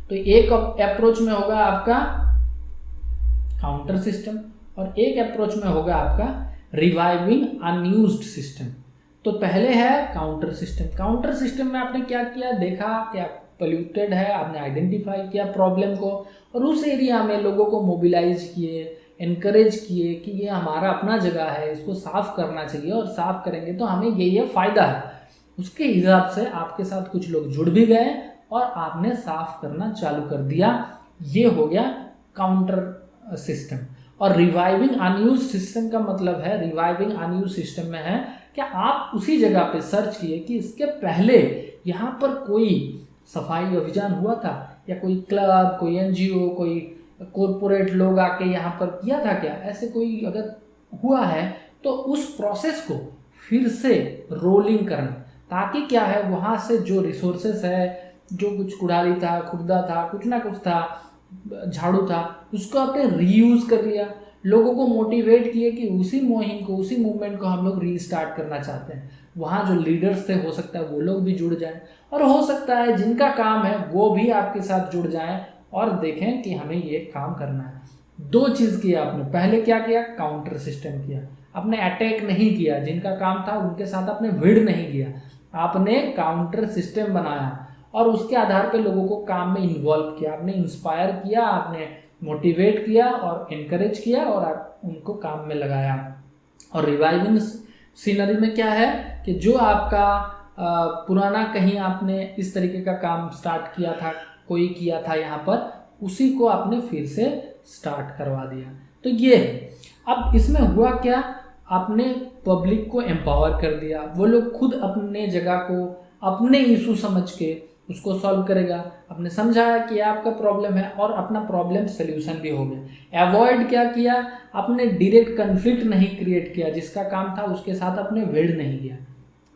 तो एक अप्रोच में होगा आपका काउंटर सिस्टम और एक अप्रोच में होगा आपका रिवाइविंग अनयूज्ड सिस्टम। तो पहले है काउंटर सिस्टम। काउंटर सिस्टम में आपने क्या किया, देखा क्या पोल्यूटेड है, आपने आइडेंटिफाई किया प्रॉब्लम को और उस एरिया में लोगों को मोबिलाइज किए, एनकरेज किए कि ये हमारा अपना जगह है, इसको साफ करना चाहिए और साफ करेंगे तो हमें ये फ़ायदा है। उसके हिसाब से आपके साथ कुछ लोग जुड़ भी गए और आपने साफ करना चालू कर दिया। ये हो गया काउंटर सिस्टम। और रिवाइविंग अनयूज सिस्टम का मतलब है, रिवाइविंग अनयूज सिस्टम में है कि आप उसी जगह पे सर्च किए कि इसके पहले यहाँ पर कोई सफाई अभियान हुआ था या कोई क्लब, कोई एनजीओ, कोई कॉरपोरेट लोग आके यहाँ पर किया था क्या, ऐसे कोई अगर हुआ है तो उस प्रोसेस को फिर से रोलिंग करना, ताकि क्या है वहाँ से जो रिसोर्सेस है, जो कुछ कुड़ाली था, खुर्दा था, कुछ ना कुछ था, झाड़ू था, उसको आपने रीयूज कर लिया। लोगों को मोटिवेट किए कि उसी मुहिम को, उसी मूवमेंट को हम लोग रीस्टार्ट करना चाहते हैं। वहाँ जो लीडर्स थे हो सकता है वो लोग भी जुड़ जाएं और हो सकता है जिनका काम है वो भी आपके साथ जुड़ जाएं और देखें कि हमें ये काम करना है। 2 चीज़ किया आपने, पहले क्या किया, काउंटर सिस्टम किया, आपने अटैक नहीं किया, जिनका काम था उनके साथ आपने भिड़ नहीं किया, आपने काउंटर सिस्टम बनाया और उसके आधार पर लोगों को काम में इन्वॉल्व किया, आपने इंस्पायर किया, आपने मोटिवेट किया और इनकरेज किया और आप उनको काम में लगाया। और रिवाइविंग सीनरी में क्या है कि जो आपका पुराना कहीं आपने इस तरीके का काम स्टार्ट किया था, कोई किया था यहाँ पर, उसी को आपने फिर से स्टार्ट करवा दिया। तो ये है। अब इसमें हुआ क्या, आपने पब्लिक को एम्पावर कर दिया, वो लोग खुद अपने जगह को अपने इशू समझ के उसको सॉल्व करेगा। आपने समझाया कि आपका प्रॉब्लम है और अपना प्रॉब्लम सोल्यूशन भी हो गया। अवॉइड क्या किया, आपने डायरेक्ट कन्फ्लिक्ट नहीं क्रिएट किया, जिसका काम था उसके साथ आपने भिड़ नहीं किया।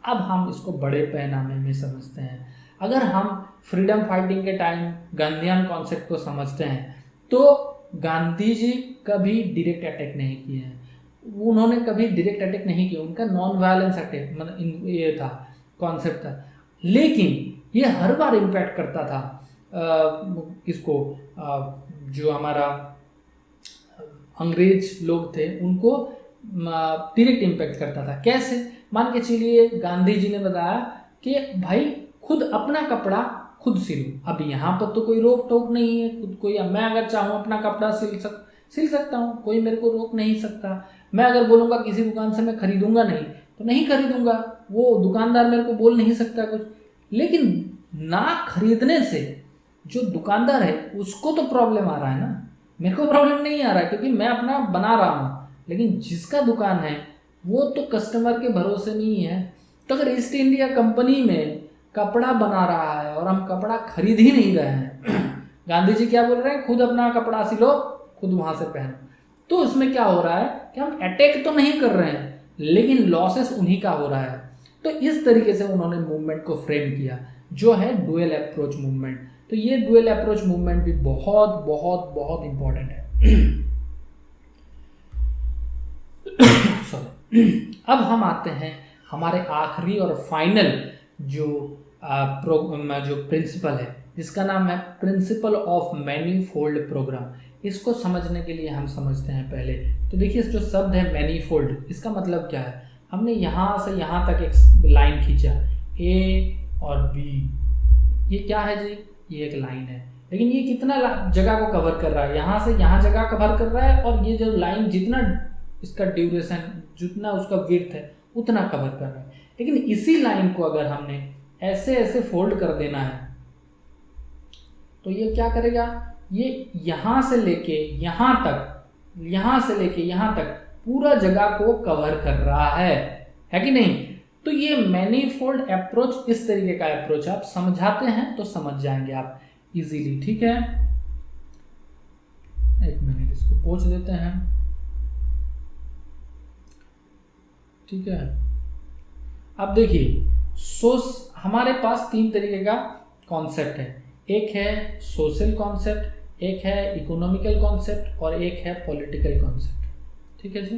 अब हम इसको बड़े पैमाने में समझते हैं। अगर हम फ्रीडम फाइटिंग के टाइम गांधीयन कॉन्सेप्ट को समझते हैं तो गांधी जी कभी डायरेक्ट अटैक नहीं किए हैं। उन्होंने कभी डायरेक्ट अटैक नहीं किया, उनका नॉन वायलेंस अटैक मतलब ये था, कॉन्सेप्ट था। लेकिन ये हर बार इम्पैक्ट करता था इसको जो हमारा अंग्रेज लोग थे उनको डायरेक्ट इम्पैक्ट करता था। कैसे? मान के चलिए गांधी जी ने बताया कि भाई खुद अपना कपड़ा खुद सिलो। अब यहाँ पर तो कोई रोक टोक नहीं है, खुद कोई, मैं अगर चाहूँ अपना कपड़ा सिल सकता हूँ, कोई मेरे को रोक नहीं सकता। मैं अगर बोलूँगा किसी दुकान से मैं खरीदूंगा नहीं तो नहीं खरीदूंगा, वो दुकानदार मेरे को बोल नहीं सकता कुछ। लेकिन ना खरीदने से जो दुकानदार है उसको तो प्रॉब्लम आ रहा है ना, मेरे को प्रॉब्लम नहीं आ रहा है क्योंकि मैं अपना बना रहा हूँ। लेकिन जिसका दुकान है वो तो कस्टमर के भरोसे नहीं है। तो अगर ईस्ट इंडिया कंपनी में कपड़ा बना रहा है और हम कपड़ा खरीद ही नहीं रहे हैं गांधी जी क्या बोल रहे हैं, खुद अपना कपड़ा सिलो, खुद वहां से पहनो। तो इसमें क्या हो रहा है कि हम अटैक तो नहीं कर रहे हैं लेकिन लॉसेस उन्हीं का हो रहा है। तो इस तरीके से उन्होंने मूवमेंट को फ्रेम किया जो है डुअल अप्रोच मूवमेंट। तो ये डुअल अप्रोच मूवमेंट भी बहुत बहुत बहुत इंपॉर्टेंट है। सॉरी। अब हम आते हैं हमारे आखिरी और फाइनल जो प्रिंसिपल है जिसका नाम है प्रिंसिपल ऑफ मैनीफोल्ड प्रोग्राम। इसको समझने के लिए हम समझते हैं पहले। तो देखिए जो शब्द है मैनीफोल्ड, इसका मतलब क्या है। हमने यहाँ से यहाँ तक एक लाइन खींचा ए और बी, ये क्या है जी, ये एक लाइन है। लेकिन ये कितना जगह को कवर कर रहा है, यहाँ से यहाँ जगह कवर कर रहा है और ये जो लाइन जितना इसका ड्यूरेशन जितना उसका विड्थ है उतना कवर कर रहा है। लेकिन इसी लाइन को अगर हमने ऐसे ऐसे फोल्ड कर देना है तो ये क्या करेगा, ये यहाँ से लेके यहाँ तक, यहाँ से लेके यहाँ तक पूरा जगह को कवर कर रहा है कि नहीं। तो ये मैनीफोल्ड अप्रोच इस तरीके का अप्रोच आप समझाते हैं तो समझ जाएंगे आप इजीली। ठीक है, एक मिनट इसको पोंछ देते हैं। ठीक है, अब देखिए हमारे पास तीन तरीके का कॉन्सेप्ट है। एक है सोशल कॉन्सेप्ट, एक है इकोनॉमिकल कॉन्सेप्ट और एक है पॉलिटिकल कॉन्सेप्ट। ठीक है जी,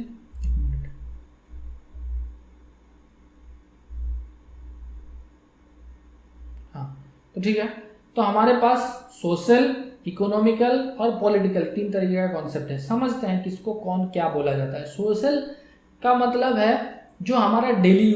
हाँ तो ठीक है। तो हमारे पास सोशल, इकोनॉमिकल और पॉलिटिकल तीन तरीके का कॉन्सेप्ट है। समझते हैं किसको कौन क्या बोला जाता है। सोशल का मतलब है जो हमारा डेली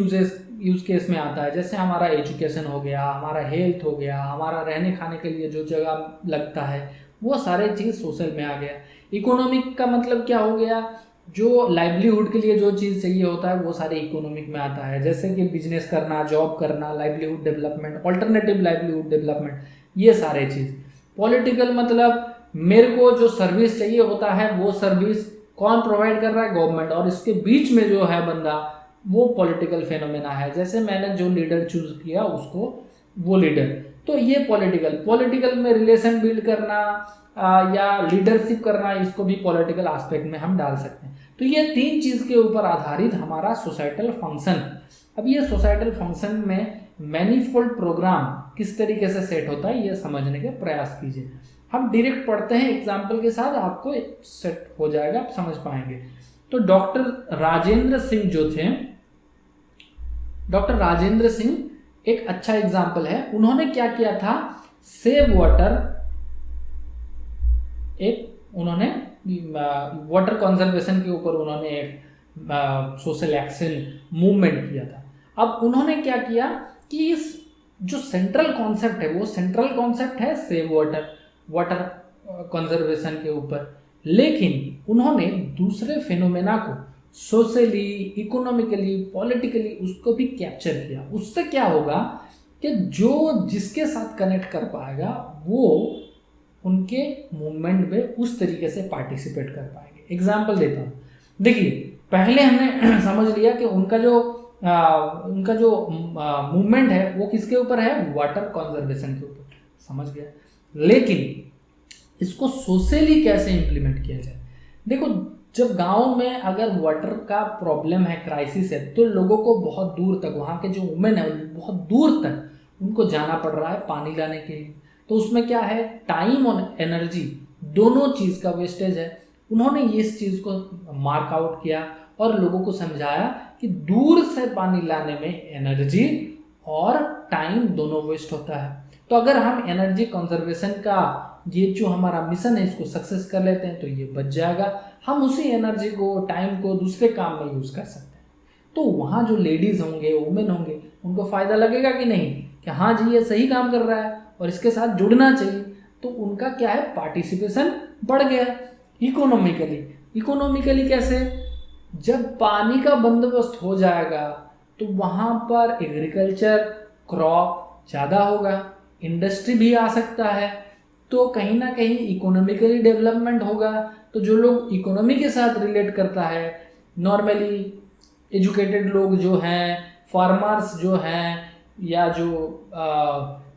यूज केस में आता है, जैसे हमारा एजुकेशन हो गया, हमारा हेल्थ हो गया, हमारा रहने खाने के लिए जो जगह लगता है, वो सारे चीज़ सोशल में आ गया। इकोनॉमिक का मतलब क्या हो गया, जो लाइवलीहुड के लिए जो चीज़ चाहिए होता है वो सारे इकोनॉमिक में आता है, जैसे कि बिजनेस करना, जॉब करना, livelihood development, alternative livelihood development, ये सारे चीज़। पॉलिटिकल मतलब मेरे को जो सर्विस चाहिए होता है वो सर्विस कौन प्रोवाइड कर रहा है, गवर्नमेंट, और इसके बीच में जो है बंदा वो पॉलिटिकल फेनोमेना है, जैसे मैंने जो लीडर चूज किया उसको वो लीडर। तो ये पॉलिटिकल में रिलेशन बिल्ड करना या लीडरशिप करना, इसको भी पॉलिटिकल एस्पेक्ट में हम डाल सकते हैं। तो ये तीन चीज के ऊपर आधारित हमारा सोसाइटल फंक्शन। अब ये सोसाइटल फंक्शन में मैनीफोल्ड प्रोग्राम किस तरीके से सेट होता है ये समझने के प्रयास कीजिए। हम डायरेक्ट पढ़ते हैं एग्जाम्पल के साथ, आपको सेट हो जाएगा, आप समझ पाएंगे। तो डॉक्टर राजेंद्र सिंह जो थे, डॉक्टर राजेंद्र सिंह एक अच्छा एग्जाम्पल है। उन्होंने क्या किया था, सेव वाटर, उन्होंने वाटर कंजर्वेशन के ऊपर उन्होंने एक सोशल एक्शन मूवमेंट किया था। अब उन्होंने क्या किया कि इस जो सेंट्रल कॉन्सेप्ट है वो सेंट्रल कॉन्सेप्ट है सेव वाटर कंजर्वेशन के ऊपर, लेकिन उन्होंने दूसरे फेनोमेना को सोशली, इकोनॉमिकली, पॉलिटिकली उसको भी कैप्चर किया। उससे क्या होगा कि जो जिसके साथ कनेक्ट कर पाएगा वो उनके मूवमेंट में उस तरीके से पार्टिसिपेट कर पाएंगे। एग्जाम्पल देता हूँ, देखिए पहले हमने समझ लिया कि उनका जो मूवमेंट है वो किसके ऊपर है, वाटर कंजर्वेशन के ऊपर, समझ गया। लेकिन इसको सोशली कैसे इंप्लीमेंट किया जाए। देखो जब गांव में अगर वाटर का प्रॉब्लम है, क्राइसिस है, तो लोगों को बहुत दूर तक, वहाँ के जो वुमेन है बहुत दूर तक उनको जाना पड़ रहा है पानी लाने के लिए। तो उसमें क्या है, टाइम और एनर्जी दोनों चीज़ का वेस्टेज है। उन्होंने इस चीज़ को मार्क आउट किया और लोगों को समझाया कि दूर से पानी लाने में एनर्जी और टाइम दोनों वेस्ट होता है। तो अगर हम एनर्जी कंजर्वेशन का ये जो हमारा मिशन है इसको सक्सेस कर लेते हैं तो ये बच जाएगा, हम उसी एनर्जी को, टाइम को दूसरे काम में यूज़ कर सकते हैं। तो वहाँ जो लेडीज़ होंगे, वुमेन होंगे, उनको फ़ायदा लगेगा कि नहीं, कि हाँ जी ये सही काम कर रहा है और इसके साथ जुड़ना चाहिए। तो उनका क्या है, पार्टिसिपेशन बढ़ गया। इकोनॉमिकली कैसे, जब पानी का बंदोबस्त हो जाएगा तो वहाँ पर एग्रीकल्चर क्रॉप ज़्यादा होगा, इंडस्ट्री भी आ सकता है, तो कहीं ना कहीं इकोनॉमिकली डेवलपमेंट होगा। तो जो लोग इकोनॉमी के साथ रिलेट करता है, नॉर्मली एजुकेटेड लोग जो हैं, फार्मर्स जो हैं, या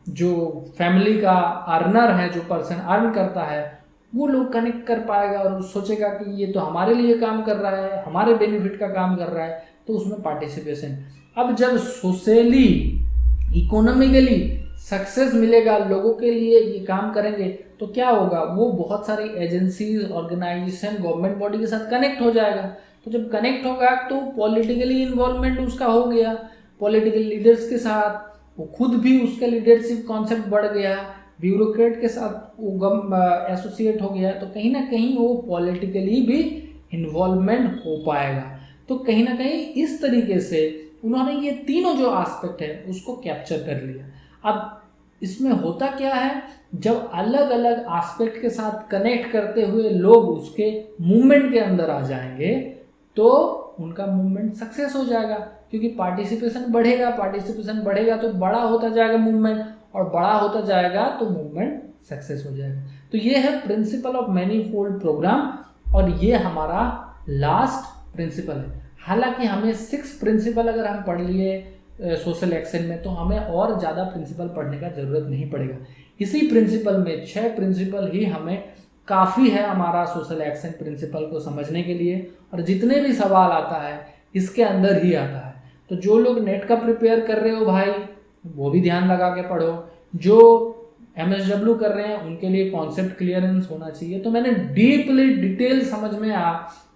जो फैमिली का अर्नर है, जो पर्सन अर्न करता है, वो लोग कनेक्ट कर पाएगा और सोचेगा कि ये तो हमारे लिए काम कर रहा है, हमारे बेनिफिट का काम कर रहा है, तो उसमें पार्टिसिपेशन। अब जब सोशली इकोनॉमिकली सक्सेस मिलेगा, लोगों के लिए ये काम करेंगे, तो क्या होगा, वो बहुत सारी एजेंसीज, ऑर्गेनाइजेशन, गवर्नमेंट बॉडी के साथ कनेक्ट हो जाएगा। तो जब कनेक्ट होगा तो पॉलिटिकली इन्वॉल्वमेंट उसका हो गया, पॉलिटिकल लीडर्स के साथ, वो खुद भी उसका लीडरशिप कॉन्सेप्ट बढ़ गया, ब्यूरोक्रेट के साथ वो एसोसिएट हो गया, तो कहीं ना कहीं वो पॉलिटिकली भी इन्वॉल्वमेंट हो पाएगा। तो कहीं ना कहीं इस तरीके से उन्होंने ये तीनों जो एस्पेक्ट है उसको कैप्चर कर लिया। अब इसमें होता क्या है, जब अलग अलग एस्पेक्ट के साथ कनेक्ट करते हुए लोग उसके मूवमेंट के अंदर आ जाएंगे तो उनका मूवमेंट सक्सेस हो जाएगा, क्योंकि पार्टिसिपेशन बढ़ेगा तो बड़ा होता जाएगा मूवमेंट, और बड़ा होता जाएगा तो मूवमेंट सक्सेस हो जाएगा। तो ये है प्रिंसिपल ऑफ मैनीफोल्ड प्रोग्राम, और ये हमारा लास्ट प्रिंसिपल है। हालांकि हमें 6 प्रिंसिपल अगर हम पढ़ लिए सोशल एक्शन में, तो हमें और ज़्यादा प्रिंसिपल पढ़ने का ज़रूरत नहीं पड़ेगा। इसी प्रिंसिपल में 6 प्रिंसिपल ही हमें काफ़ी है हमारा सोशल एक्शन प्रिंसिपल को समझने के लिए, और जितने भी सवाल आता है इसके अंदर ही आता है। तो जो लोग नेट का प्रिपेयर कर रहे हो भाई, वो भी ध्यान लगा के पढ़ो। जो MSW कर रहे हैं उनके लिए कॉन्सेप्ट क्लियरेंस होना चाहिए। तो मैंने डीपली डिटेल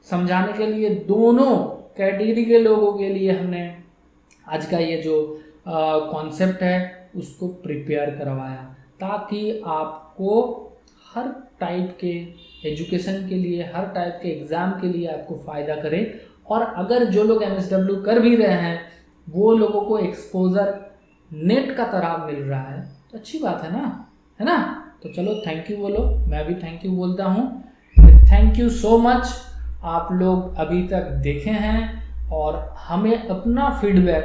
समझाने के लिए दोनों कैटेगरी के लोगों के लिए हमने आज का ये जो कॉन्सेप्ट है उसको प्रिपेयर करवाया, ताकि आपको हर टाइप के एजुकेशन के लिए, हर टाइप के एग्ज़ाम के लिए आपको फ़ायदा करे। और अगर जो लोग MSW कर भी रहे हैं वो लोगों को एक्सपोजर नेट का तरह मिल रहा है, तो अच्छी बात है ना। तो चलो थैंक यू बोलो, मैं भी थैंक यू बोलता हूँ। थैंक यू सो मच, आप लोग अभी तक देखे हैं, और हमें अपना फीडबैक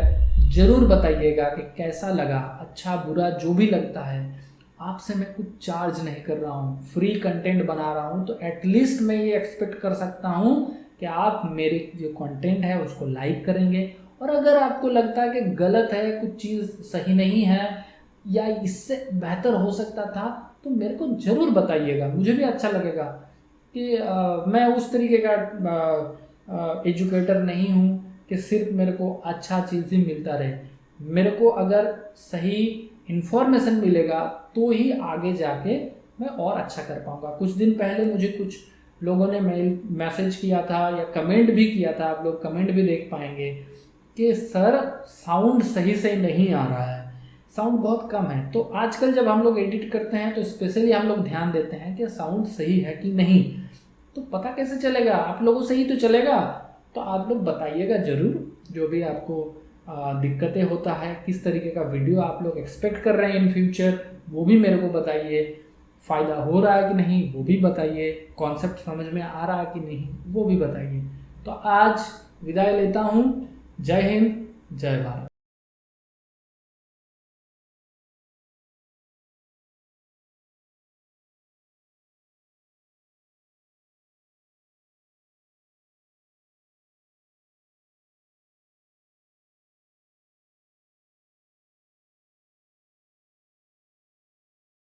ज़रूर बताइएगा कि कैसा लगा, अच्छा बुरा जो भी लगता है। आपसे मैं कुछ चार्ज नहीं कर रहा हूँ, फ्री कंटेंट बना रहा हूँ, तो एटलीस्ट मैं ये एक्सपेक्ट कर सकता हूँ कि आप मेरे जो कंटेंट है उसको लाइक करेंगे। और अगर आपको लगता है कि गलत है, कुछ चीज़ सही नहीं है, या इससे बेहतर हो सकता था, तो मेरे को ज़रूर बताइएगा। मुझे भी अच्छा लगेगा कि मैं उस तरीके का एजुकेटर नहीं हूँ कि सिर्फ मेरे को अच्छा चीज़ ही मिलता रहे। मेरे को अगर सही इन्फॉर्मेशन मिलेगा तो ही आगे जाके मैं और अच्छा कर पाऊँगा। कुछ दिन पहले मुझे कुछ लोगों ने मैसेज किया था या कमेंट भी किया था, आप लोग कमेंट भी देख पाएंगे, कि सर साउंड सही से नहीं आ रहा है, साउंड बहुत कम है। तो आजकल जब हम लोग एडिट करते हैं तो स्पेशली हम लोग ध्यान देते हैं कि साउंड सही है कि नहीं। तो पता कैसे चलेगा, आप लोगों से ही तो चलेगा। तो आप लोग बताइएगा ज़रूर, जो भी आपको दिक्कतें होता है, किस तरीके का वीडियो आप लोग एक्सपेक्ट कर रहे हैं इन फ्यूचर, वो भी मेरे को बताइए। फ़ायदा हो रहा है कि नहीं वो भी बताइए, कॉन्सेप्ट समझ में आ रहा है कि नहीं वो भी बताइए। तो आज विदाई लेता हूँ। जय हिंद, जय भारत।